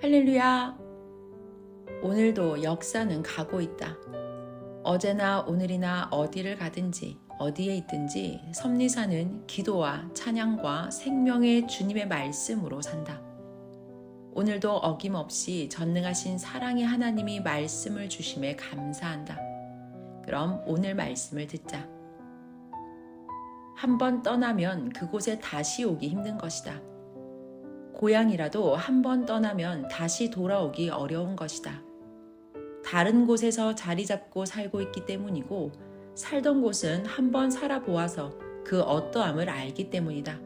할렐루야! 오늘도 역사는 가고 있다. 어제나 오늘이나 어디를 가든지 어디에 있든지 섭리사는 기도와 찬양과 생명의 주님의 말씀으로 산다. 오늘도 어김없이 전능하신 사랑의 하나님이 말씀을 주심에 감사한다. 그럼 오늘 말씀을 듣자. 한 번 떠나면 그곳에 다시 오기 힘든 것이다. 고향이라도 한 번 떠나면 다시 돌아오기 어려운 것이다. 다른 곳에서 자리 잡고 살고 있기 때문이고 살던 곳은 한 번 살아보아서 그 어떠함을 알기 때문이다.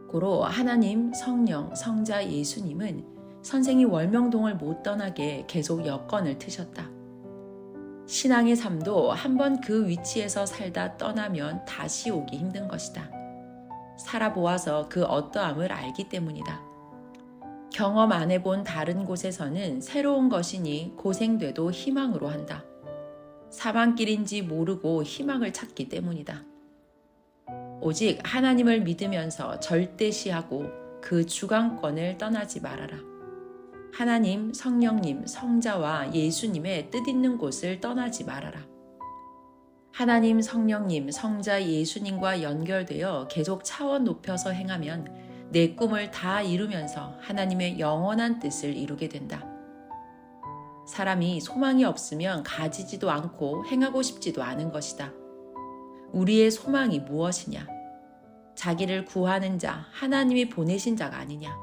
고로 하나님, 성령, 성자 예수님은 선생이 월명동을 못 떠나게 계속 여건을 트셨다. 신앙의 삶도 한 번 그 위치에서 살다 떠나면 다시 오기 힘든 것이다. 살아보아서 그 어떠함을 알기 때문이다. 경험 안 해본 다른 곳에서는 새로운 것이니 고생돼도 희망으로 한다. 사방길인지 모르고 희망을 찾기 때문이다. 오직 하나님을 믿으면서 절대시하고 그 주관권을 떠나지 말아라. 하나님, 성령님, 성자와 예수님의 뜻 있는 곳을 떠나지 말아라. 하나님, 성령님, 성자 예수님과 연결되어 계속 차원 높여서 행하면 내 꿈을 다 이루면서 하나님의 영원한 뜻을 이루게 된다. 사람이 소망이 없으면 가지지도 않고 행하고 싶지도 않은 것이다. 우리의 소망이 무엇이냐? 자기를 구하는 자, 하나님이 보내신 자가 아니냐?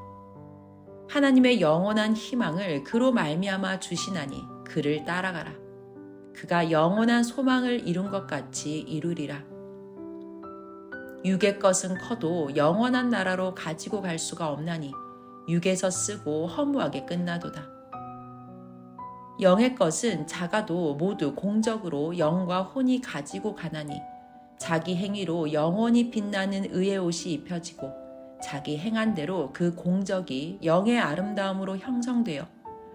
하나님의 영원한 희망을 그로 말미암아 주시나니 그를 따라가라. 그가 영원한 소망을 이룬 것 같이 이루리라. 육의 것은 커도 영원한 나라로 가지고 갈 수가 없나니 육에서 쓰고 허무하게 끝나도다. 영의 것은 작아도 모두 공적으로 영과 혼이 가지고 가나니 자기 행위로 영원히 빛나는 의의 옷이 입혀지고 자기 행한 대로 그 공적이 영의 아름다움으로 형성되어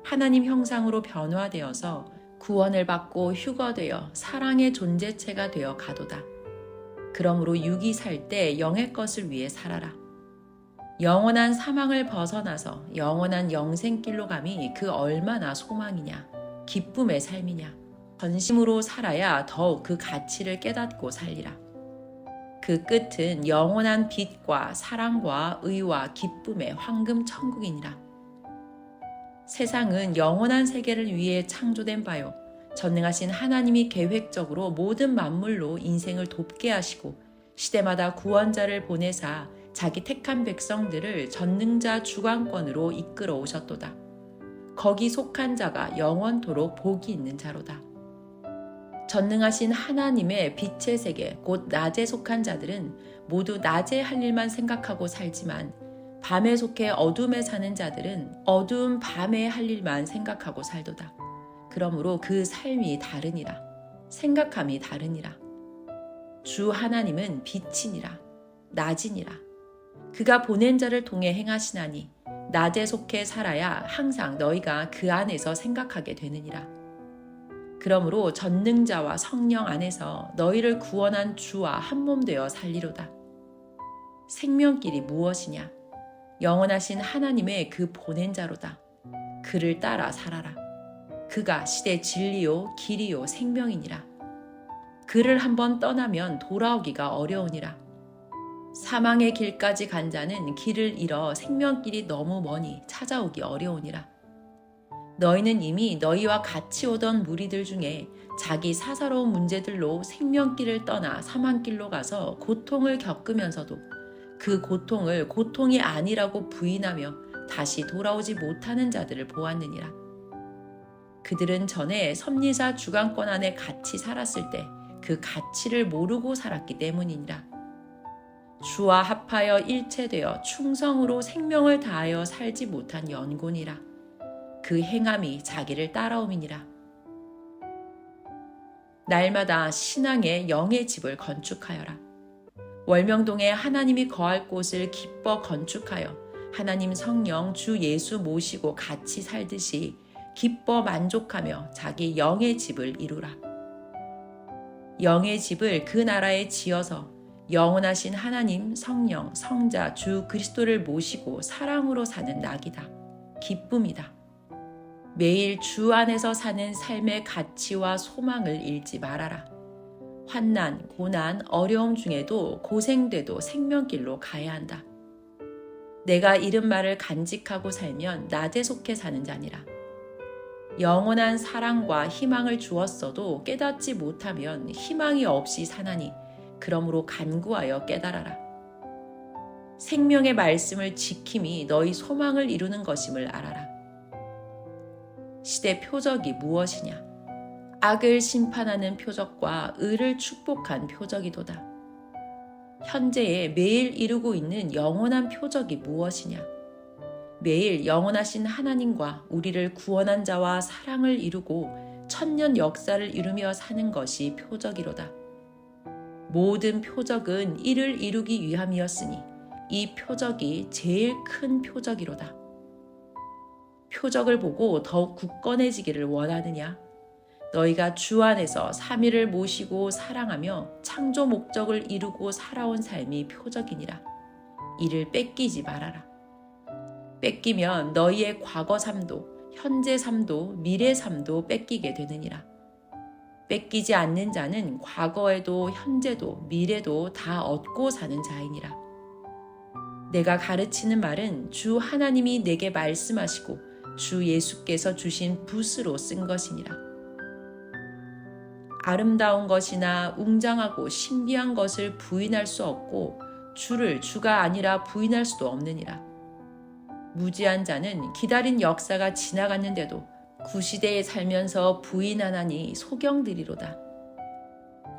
하나님 형상으로 변화되어서 구원을 받고 휴거되어 사랑의 존재체가 되어 가도다. 그러므로 육이 살 때 영의 것을 위해 살아라. 영원한 사망을 벗어나서 영원한 영생길로 감이 그 얼마나 소망이냐, 기쁨의 삶이냐. 전심으로 살아야 더욱 그 가치를 깨닫고 살리라. 그 끝은 영원한 빛과 사랑과 의와 기쁨의 황금 천국이니라. 세상은 영원한 세계를 위해 창조된 바요. 전능하신 하나님이 계획적으로 모든 만물로 인생을 돕게 하시고 시대마다 구원자를 보내사 자기 택한 백성들을 전능자 주관권으로 이끌어 오셨도다. 거기 속한 자가 영원토록 복이 있는 자로다. 전능하신 하나님의 빛의 세계, 곧 낮에 속한 자들은 모두 낮에 할 일만 생각하고 살지만 밤에 속해 어둠에 사는 자들은 어두운 밤에 할 일만 생각하고 살도다. 그러므로 그 삶이 다르니라. 생각함이 다르니라. 주 하나님은 빛이니라. 낮이니라. 그가 보낸 자를 통해 행하시나니 낮에 속해 살아야 항상 너희가 그 안에서 생각하게 되느니라. 그러므로 전능자와 성령 안에서 너희를 구원한 주와 한몸 되어 살리로다. 생명길이 무엇이냐? 영원하신 하나님의 그 보낸 자로다. 그를 따라 살아라. 그가 시대 진리요 길이요 생명이니라. 그를 한번 떠나면 돌아오기가 어려우니라. 사망의 길까지 간 자는 길을 잃어 생명길이 너무 머니 찾아오기 어려우니라. 너희는 이미 너희와 같이 오던 무리들 중에 자기 사사로운 문제들로 생명길을 떠나 사망길로 가서 고통을 겪으면서도 그 고통을 고통이 아니라고 부인하며 다시 돌아오지 못하는 자들을 보았느니라. 그들은 전에 섭리사 주관권 안에 같이 살았을 때 그 가치를 모르고 살았기 때문이니라. 주와 합하여 일체되어 충성으로 생명을 다하여 살지 못한 연곤이라. 그 행함이 자기를 따라옴이니라. 날마다 신앙의 영의 집을 건축하여라. 월명동에 하나님이 거할 곳을 기뻐 건축하여 하나님 성령 주 예수 모시고 같이 살듯이 기뻐 만족하며 자기 영의 집을 이루라. 영의 집을 그 나라에 지어서 영원하신 하나님 성령 성자 주 그리스도를 모시고 사랑으로 사는 낙이다. 기쁨이다. 매일 주 안에서 사는 삶의 가치와 소망을 잃지 말아라. 환난, 고난, 어려움 중에도 고생돼도 생명길로 가야 한다. 내가 이른 말을 간직하고 살면 낮에 속해 사는 자니라. 영원한 사랑과 희망을 주었어도 깨닫지 못하면 희망이 없이 사나니 그러므로 간구하여 깨달아라. 생명의 말씀을 지킴이 너희 소망을 이루는 것임을 알아라. 시대 표적이 무엇이냐? 악을 심판하는 표적과 의를 축복한 표적이도다. 현재에 매일 이루고 있는 영원한 표적이 무엇이냐? 매일 영원하신 하나님과 우리를 구원한 자와 사랑을 이루고 천년 역사를 이루며 사는 것이 표적이로다. 모든 표적은 이를 이루기 위함이었으니 이 표적이 제일 큰 표적이로다. 표적을 보고 더욱 굳건해지기를 원하느냐? 너희가 주 안에서 3위를 모시고 사랑하며 창조 목적을 이루고 살아온 삶이 표적이니라. 이를 뺏기지 말아라. 뺏기면 너희의 과거 삶도, 현재 삶도, 미래 삶도 뺏기게 되느니라. 뺏기지 않는 자는 과거에도 현재도 미래도 다 얻고 사는 자이니라. 내가 가르치는 말은 주 하나님이 내게 말씀하시고 주 예수께서 주신 붓으로 쓴 것이니라. 아름다운 것이나 웅장하고 신비한 것을 부인할 수 없고 주를 주가 아니라 부인할 수도 없느니라. 무지한 자는 기다린 역사가 지나갔는데도 구시대에 살면서 부인하나니 소경들이로다.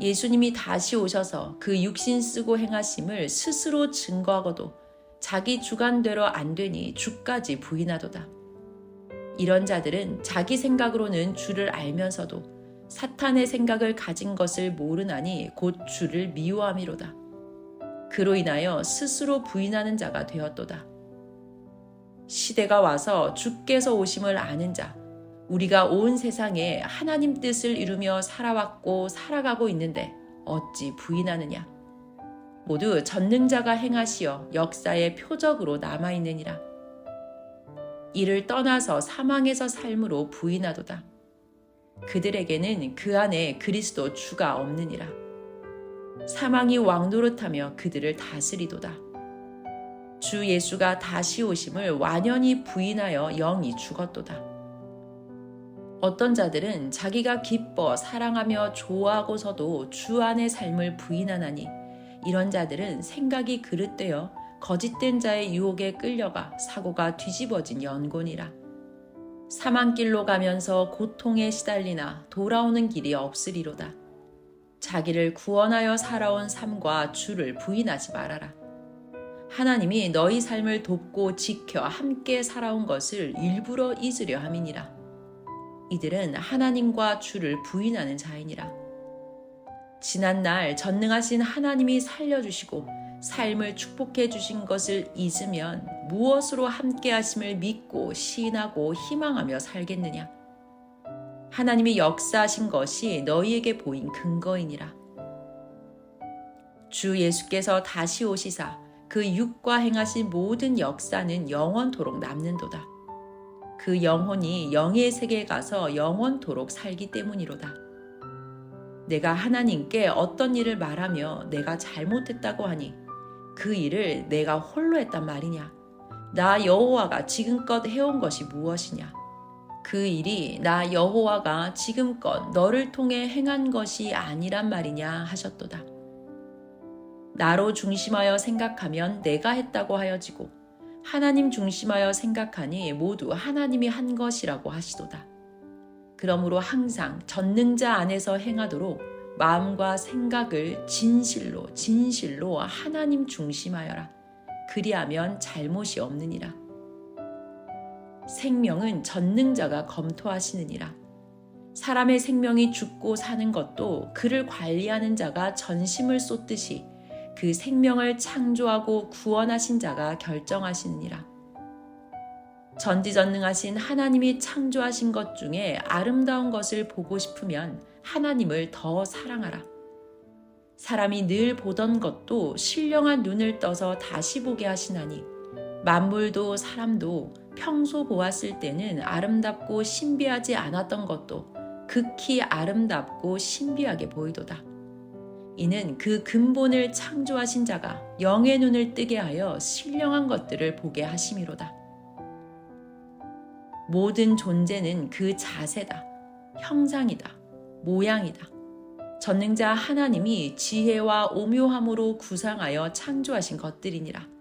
예수님이 다시 오셔서 그 육신 쓰고 행하심을 스스로 증거하고도 자기 주관대로 안 되니 주까지 부인하도다. 이런 자들은 자기 생각으로는 주를 알면서도 사탄의 생각을 가진 것을 모르나니 곧 주를 미워함이로다. 그로 인하여 스스로 부인하는 자가 되었도다. 시대가 와서 주께서 오심을 아는 자, 우리가 온 세상에 하나님 뜻을 이루며 살아왔고 살아가고 있는데 어찌 부인하느냐? 모두 전능자가 행하시어 역사의 표적으로 남아있느니라. 이를 떠나서 사망에서 삶으로 부인하도다. 그들에게는 그 안에 그리스도 주가 없느니라. 사망이 왕노릇하며 그들을 다스리도다. 주 예수가 다시 오심을 완연히 부인하여 영이 죽었도다. 어떤 자들은 자기가 기뻐 사랑하며 좋아하고서도 주 안의 삶을 부인하나니 이런 자들은 생각이 그릇되어 거짓된 자의 유혹에 끌려가 사고가 뒤집어진 연곤이라. 사망길로 가면서 고통에 시달리나 돌아오는 길이 없으리로다. 자기를 구원하여 살아온 삶과 주를 부인하지 말아라. 하나님이 너희 삶을 돕고 지켜 함께 살아온 것을 일부러 잊으려 함이니라. 이들은 하나님과 주를 부인하는 자이니라. 지난날 전능하신 하나님이 살려주시고 삶을 축복해 주신 것을 잊으면 무엇으로 함께 하심을 믿고 시인하고 희망하며 살겠느냐? 하나님이 역사하신 것이 너희에게 보인 근거이니라. 주 예수께서 다시 오시사 그 육과 행하신 모든 역사는 영원토록 남는도다. 그 영혼이 영의 세계에 가서 영원토록 살기 때문이로다. 내가 하나님께 어떤 일을 말하며 내가 잘못했다고 하니 그 일을 내가 홀로 했단 말이냐? 나 여호와가 지금껏 해온 것이 무엇이냐? 그 일이 나 여호와가 지금껏 너를 통해 행한 것이 아니란 말이냐 하셨도다. 나로 중심하여 생각하면 내가 했다고 하여지고 하나님 중심하여 생각하니 모두 하나님이 한 것이라고 하시도다. 그러므로 항상 전능자 안에서 행하도록 마음과 생각을 진실로 하나님 중심하여라. 그리하면 잘못이 없느니라. 생명은 전능자가 검토하시느니라. 사람의 생명이 죽고 사는 것도 그를 관리하는 자가 전심을 쏟듯이 그 생명을 창조하고 구원하신 자가 결정하시느니라. 전지전능하신 하나님이 창조하신 것 중에 아름다운 것을 보고 싶으면 하나님을 더 사랑하라. 사람이 늘 보던 것도 신령한 눈을 떠서 다시 보게 하시나니 만물도 사람도 평소 보았을 때는 아름답고 신비하지 않았던 것도 극히 아름답고 신비하게 보이도다. 이는 그 근본을 창조하신 자가 영의 눈을 뜨게 하여 신령한 것들을 보게 하심이로다. 모든 존재는 그 자세다, 형상이다, 모양이다. 전능자 하나님이 지혜와 오묘함으로 구상하여 창조하신 것들이니라.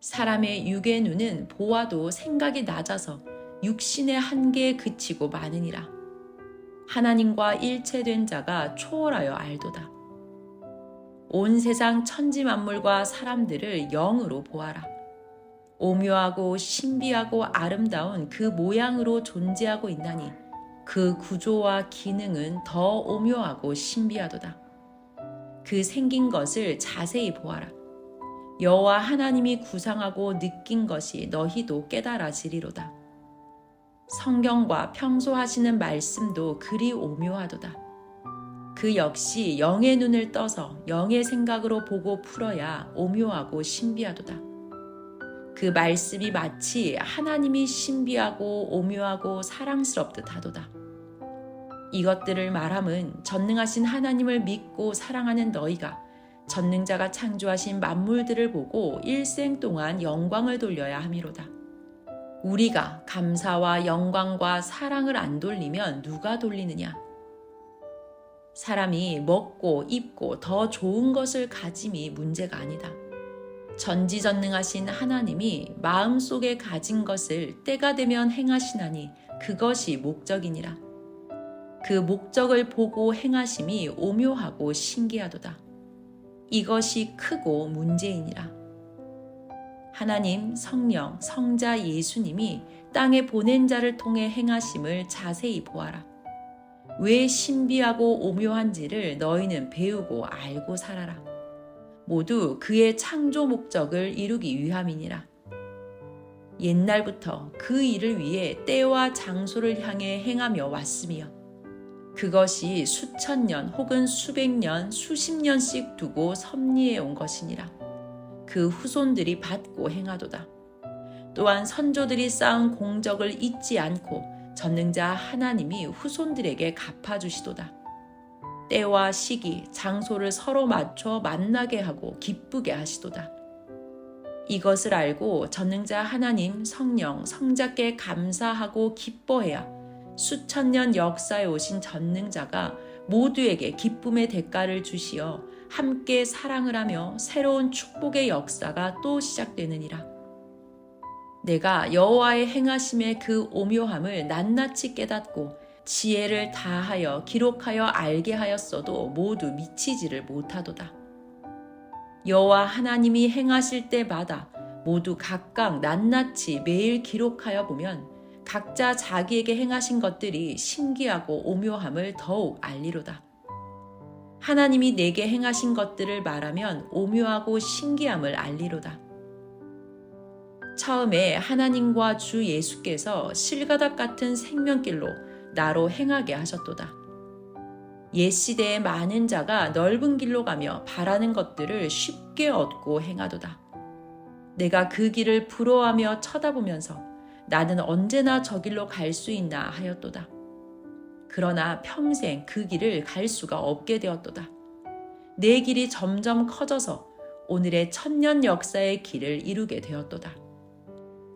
사람의 육의 눈은 보아도 생각이 낮아서 육신의 한계에 그치고 마느니라. 하나님과 일체된 자가 초월하여 알도다. 온 세상 천지 만물과 사람들을 영으로 보아라. 오묘하고 신비하고 아름다운 그 모양으로 존재하고 있나니 그 구조와 기능은 더 오묘하고 신비하도다. 그 생긴 것을 자세히 보아라. 여호와 하나님이 구상하고 느낀 것이 너희도 깨달아지리로다. 성경과 평소 하시는 말씀도 그리 오묘하도다. 그 역시 영의 눈을 떠서 영의 생각으로 보고 풀어야 오묘하고 신비하도다. 그 말씀이 마치 하나님이 신비하고 오묘하고 사랑스럽듯 하도다. 이것들을 말함은 전능하신 하나님을 믿고 사랑하는 너희가 전능자가 창조하신 만물들을 보고 일생 동안 영광을 돌려야 함이로다. 우리가 감사와 영광과 사랑을 안 돌리면 누가 돌리느냐? 사람이 먹고 입고 더 좋은 것을 가짐이 문제가 아니다. 전지전능하신 하나님이 마음속에 가진 것을 때가 되면 행하시나니 그것이 목적이니라. 그 목적을 보고 행하심이 오묘하고 신기하도다. 이것이 크고 문제이니라. 하나님, 성령, 성자 예수님이 땅에 보낸 자를 통해 행하심을 자세히 보아라. 왜 신비하고 오묘한지를 너희는 배우고 알고 살아라. 모두 그의 창조 목적을 이루기 위함이니라. 옛날부터 그 일을 위해 때와 장소를 향해 행하며 왔으며 그것이 수천 년 혹은 수백 년, 수십 년씩 두고 섭리해 온 것이니라. 그 후손들이 받고 행하도다. 또한 선조들이 쌓은 공적을 잊지 않고 전능자 하나님이 후손들에게 갚아주시도다. 때와 시기, 장소를 서로 맞춰 만나게 하고 기쁘게 하시도다. 이것을 알고 전능자 하나님, 성령, 성자께 감사하고 기뻐해야 수천 년 역사에 오신 전능자가 모두에게 기쁨의 대가를 주시어 함께 사랑을 하며 새로운 축복의 역사가 또 시작되느니라. 내가 여호와의 행하심의 그 오묘함을 낱낱이 깨닫고 지혜를 다하여 기록하여 알게 하였어도 모두 미치지를 못하도다. 여호와 하나님이 행하실 때마다 모두 각각 낱낱이 매일 기록하여 보면 각자 자기에게 행하신 것들이 신기하고 오묘함을 더욱 알리로다. 하나님이 내게 행하신 것들을 말하면 오묘하고 신기함을 알리로다. 처음에 하나님과 주 예수께서 실가닥 같은 생명길로 나로 행하게 하셨도다. 옛 시대의 많은 자가 넓은 길로 가며 바라는 것들을 쉽게 얻고 행하도다. 내가 그 길을 부러워하며 쳐다보면서 나는 언제나 저 길로 갈 수 있나 하였도다. 그러나 평생 그 길을 갈 수가 없게 되었도다. 내 길이 점점 커져서 오늘의 천년 역사의 길을 이루게 되었도다.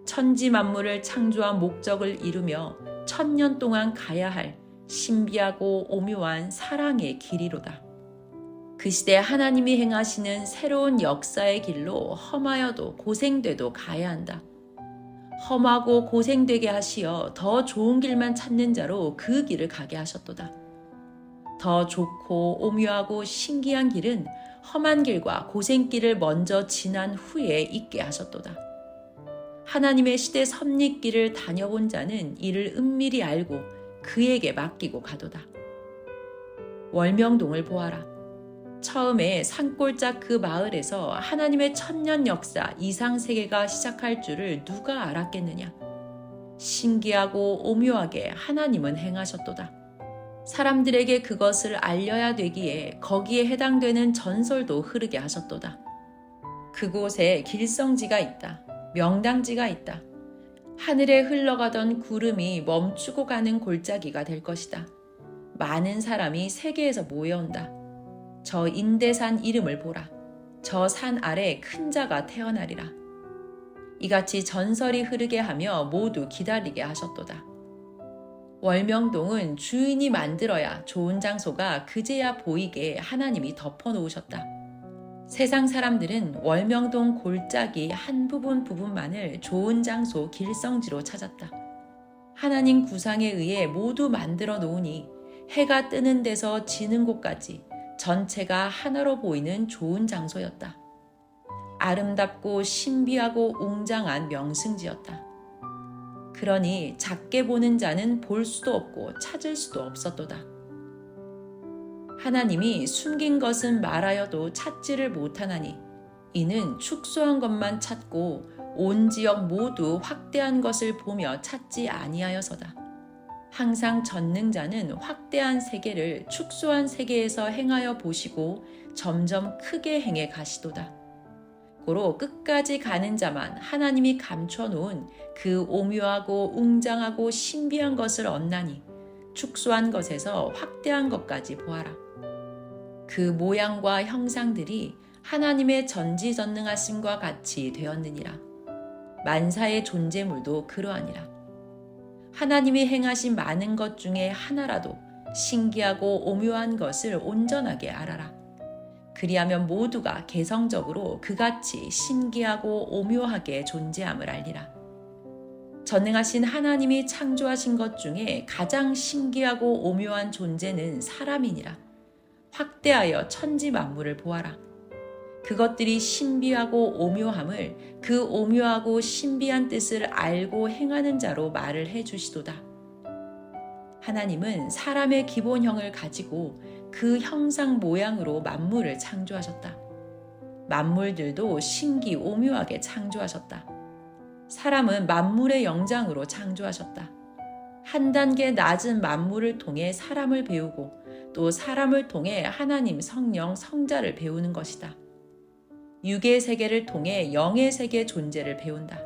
천지 만물을 창조한 목적을 이루며 천년 동안 가야 할 신비하고 오묘한 사랑의 길이로다. 그 시대 하나님이 행하시는 새로운 역사의 길로 험하여도 고생돼도 가야 한다. 험하고 고생되게 하시어 더 좋은 길만 찾는 자로 그 길을 가게 하셨도다. 더 좋고 오묘하고 신기한 길은 험한 길과 고생길을 먼저 지난 후에 있게 하셨도다. 하나님의 시대 섭리길을 다녀본 자는 이를 은밀히 알고 그에게 맡기고 가도다. 월명동을 보아라. 처음에 산골짜 그 마을에서 하나님의 천년 역사 이상세계가 시작할 줄을 누가 알았겠느냐. 신기하고 오묘하게 하나님은 행하셨도다. 사람들에게 그것을 알려야 되기에 거기에 해당되는 전설도 흐르게 하셨도다. 그곳에 길성지가 있다. 명당지가 있다. 하늘에 흘러가던 구름이 멈추고 가는 골짜기가 될 것이다. 많은 사람이 세계에서 모여온다. 저 인대산 이름을 보라. 저 산 아래 큰 자가 태어나리라. 이같이 전설이 흐르게 하며 모두 기다리게 하셨도다. 월명동은 주인이 만들어야 좋은 장소가 그제야 보이게 하나님이 덮어놓으셨다. 세상 사람들은 월명동 골짜기 한 부분만을 좋은 장소 길성지로 찾았다. 하나님 구상에 의해 모두 만들어 놓으니 해가 뜨는 데서 지는 곳까지 전체가 하나로 보이는 좋은 장소였다. 아름답고 신비하고 웅장한 명승지였다. 그러니 작게 보는 자는 볼 수도 없고 찾을 수도 없었도다. 하나님이 숨긴 것은 말하여도 찾지를 못하나니 이는 축소한 것만 찾고 온 지역 모두 확대한 것을 보며 찾지 아니하여서다. 항상 전능자는 확대한 세계를 축소한 세계에서 행하여 보시고 점점 크게 행해 가시도다. 고로 끝까지 가는 자만 하나님이 감춰놓은 그 오묘하고 웅장하고 신비한 것을 얻나니 축소한 것에서 확대한 것까지 보아라. 그 모양과 형상들이 하나님의 전지전능하심과 같이 되었느니라. 만사의 존재물도 그러하니라. 하나님이 행하신 많은 것 중에 하나라도 신기하고 오묘한 것을 온전하게 알아라. 그리하면 모두가 개성적으로 그같이 신기하고 오묘하게 존재함을 알리라. 전능하신 하나님이 창조하신 것 중에 가장 신기하고 오묘한 존재는 사람이니라. 확대하여 천지 만물을 보아라. 그것들이 신비하고 오묘함을 그 오묘하고 신비한 뜻을 알고 행하는 자로 말을 해주시도다. 하나님은 사람의 기본형을 가지고 그 형상 모양으로 만물을 창조하셨다. 만물들도 신기 오묘하게 창조하셨다. 사람은 만물의 영장으로 창조하셨다. 한 단계 낮은 만물을 통해 사람을 배우고 또 사람을 통해 하나님 성령 성자를 배우는 것이다. 육의 세계를 통해 영의 세계 존재를 배운다.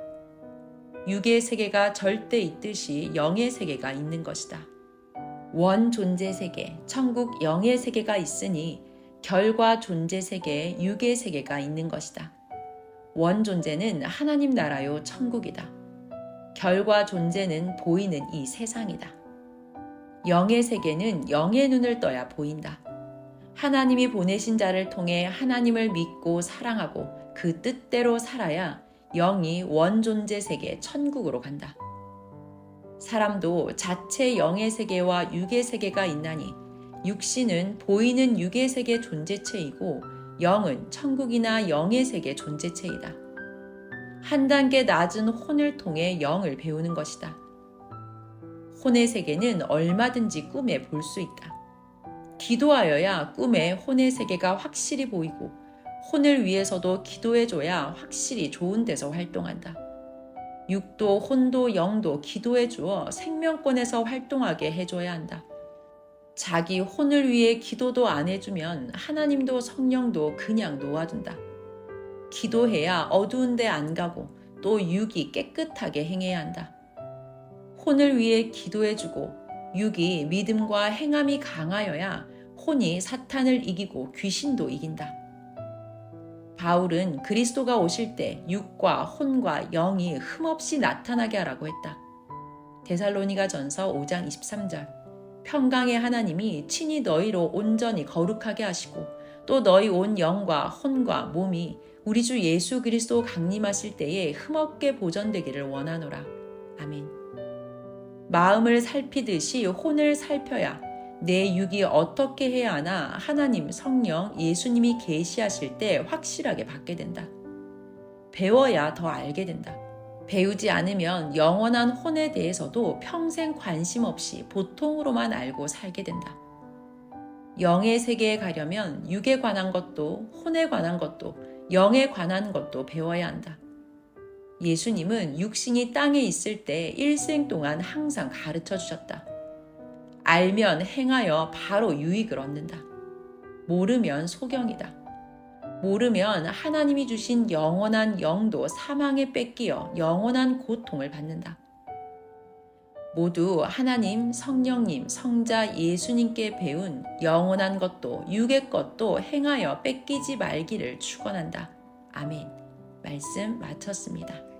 육의 세계가 절대 있듯이 영의 세계가 있는 것이다. 원 존재 세계, 천국 영의 세계가 있으니 결과 존재 세계, 육의 세계가 있는 것이다. 원 존재는 하나님 나라요 천국이다. 결과 존재는 보이는 이 세상이다. 영의 세계는 영의 눈을 떠야 보인다. 하나님이 보내신 자를 통해 하나님을 믿고 사랑하고 그 뜻대로 살아야 영이 원존재 세계 천국으로 간다. 사람도 자체 영의 세계와 육의 세계가 있나니 육신은 보이는 육의 세계 존재체이고 영은 천국이나 영의 세계 존재체이다. 한 단계 낮은 혼을 통해 영을 배우는 것이다. 혼의 세계는 얼마든지 꿈에 볼 수 있다. 기도하여야 꿈에 혼의 세계가 확실히 보이고 혼을 위해서도 기도해줘야 확실히 좋은 데서 활동한다. 육도, 혼도, 영도 기도해 주어 생명권에서 활동하게 해줘야 한다. 자기 혼을 위해 기도도 안 해주면 하나님도 성령도 그냥 놓아둔다. 기도해야 어두운 데 안 가고 또 육이 깨끗하게 행해야 한다. 혼을 위해 기도해주고 육이 믿음과 행함이 강하여야 혼이 사탄을 이기고 귀신도 이긴다. 바울은 그리스도가 오실 때 육과 혼과 영이 흠없이 나타나게 하라고 했다. 데살로니가전서 5장 23절. 평강의 하나님이 친히 너희로 온전히 거룩하게 하시고 또 너희 온 영과 혼과 몸이 우리 주 예수 그리스도 강림하실 때에 흠없게 보존되기를 원하노라. 아멘. 마음을 살피듯이 혼을 살펴야 내 육이 어떻게 해야 하나 하나님, 성령, 예수님이 계시하실 때 확실하게 받게 된다. 배워야 더 알게 된다. 배우지 않으면 영원한 혼에 대해서도 평생 관심 없이 보통으로만 알고 살게 된다. 영의 세계에 가려면 육에 관한 것도 혼에 관한 것도 영에 관한 것도 배워야 한다. 예수님은 육신이 땅에 있을 때 일생 동안 항상 가르쳐 주셨다. 알면 행하여 바로 유익을 얻는다. 모르면 소경이다. 모르면 하나님이 주신 영원한 영도 사망에 뺏기어 영원한 고통을 받는다. 모두 하나님, 성령님, 성자 예수님께 배운 영원한 것도 육의 것도 행하여 뺏기지 말기를 축원한다. 아멘. 말씀 마쳤습니다.